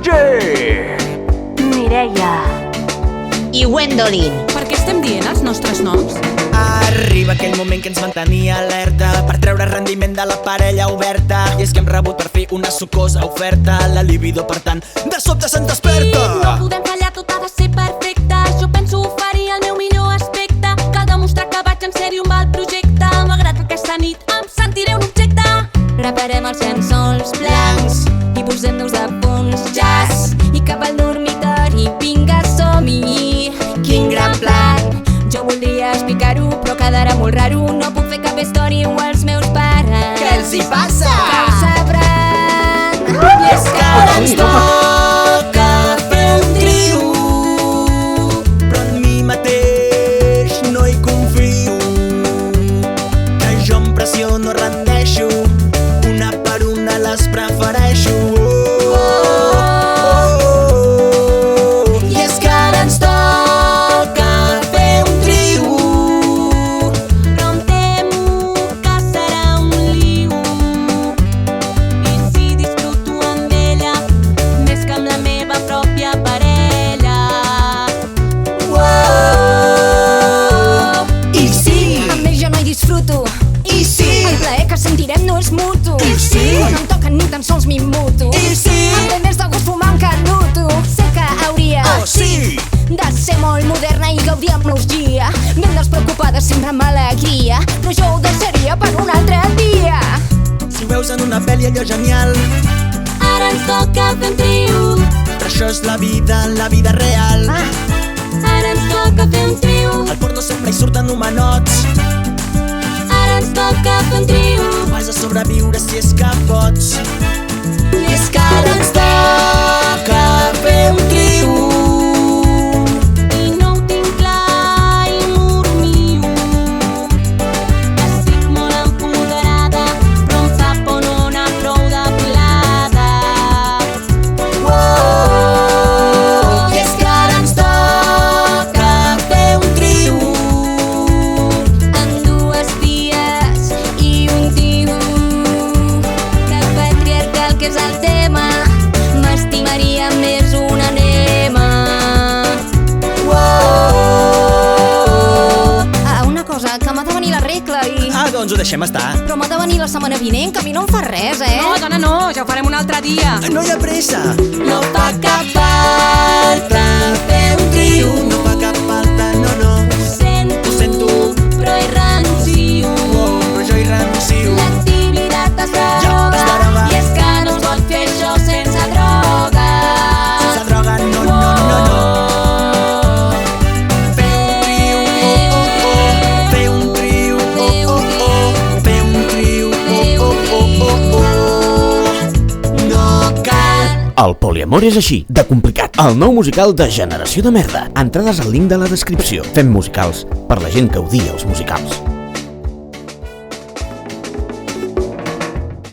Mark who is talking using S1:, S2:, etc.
S1: Roger,
S2: Mireia
S3: i Gwendolyn.
S4: Per què estem dient els nostres noms?
S5: Arriba aquell moment que ens mantenia alerta per treure rendiment de la parella oberta. I és que hem rebut per fi una sucosa oferta. La libido, per tant, de sobte se'n desperta.
S6: No podem fallar, tot ha de ser perfecte. Jo penso oferir el meu millor aspecte. Cal demostrar que vaig en sèrio amb el projecte. Malgrat que aquesta nit em sentiré un objecte. Preparem els llençols blancs i posem-nos a punts jazz. I cap al dormitori, vinga, som-hi. Quin gran plan. Jo voldria explicar-ho, però quedarà molt raro. No puc fer cap història o els meus pares.
S5: Què els hi passa?
S6: Que ho sabran. I és que ara ens toca fer un trio.
S5: Però en mi mateix no hi confio. Que jo em pressiono, rendeixo. Una per una les prefereixo.
S6: I és que ara ens toca fer un trio. Però em temo que serà un liu. I si disfruto amb ella més que amb la meva pròpia parella.
S5: I sí,
S6: Amb ell jo no hi disfruto.
S5: i sí,
S6: El plaer que sentirem no és mutu.
S5: I sí.
S6: Quan em toquen ni tan sols m'immuto.
S5: i sí.
S6: Em ve més de gust fumar un canuto. Sé que hauria
S5: Oh, sí!
S6: de ser molt moderna i gaudir amb nostalgia. Ben despreocupada, sempre amb alegria. Però jo ho deixaria per un altre dia.
S5: Si ho veus en una pel·li allò genial.
S6: Ara ens toca fer un trio.
S5: Però això és la vida real.
S6: Ara ens toca fer un trio.
S5: Al porno sempre hi surten humanots.
S6: Ara ens toca fer un trio.
S5: Vas a sobreviure si és que pots.
S6: I és que ara ens toca fer un trio. I no ho tinc clar i murmio. Estic molt empoderada, però em fa por no anar prou de plada. I és que ara ens toca fer un trio. Amb dues ties i un tio. Que patriarcal que és el tema, m'estimaria més una anema. Una cosa, que m'ha de venir la regla i...
S5: Doncs ho deixem estar.
S6: Però m'ha de venir la setmana vinent, que a mi no em fa res,
S4: No, dona, no, ja ho farem un altre dia.
S5: No hi ha pressa.
S6: No fa cap falta fer un trio.
S5: No fa cap falta, no, no.
S6: Ho
S5: sento.
S6: però hi renuncio.
S5: Però jo hi renuncio.
S6: L'activitat es
S5: Ja,
S6: deroga.
S5: es deroga.
S6: I és que no es pot fer això sense droga.
S5: Sense droga, no, no, no, no. Fer un trio, fer un trio, fer un trio, no cal.
S1: el poliamor és així, de complicat. El nou musical de Generació de Merda. Entrades al link de la descripció. Fem musicals per la gent que odia els musicals.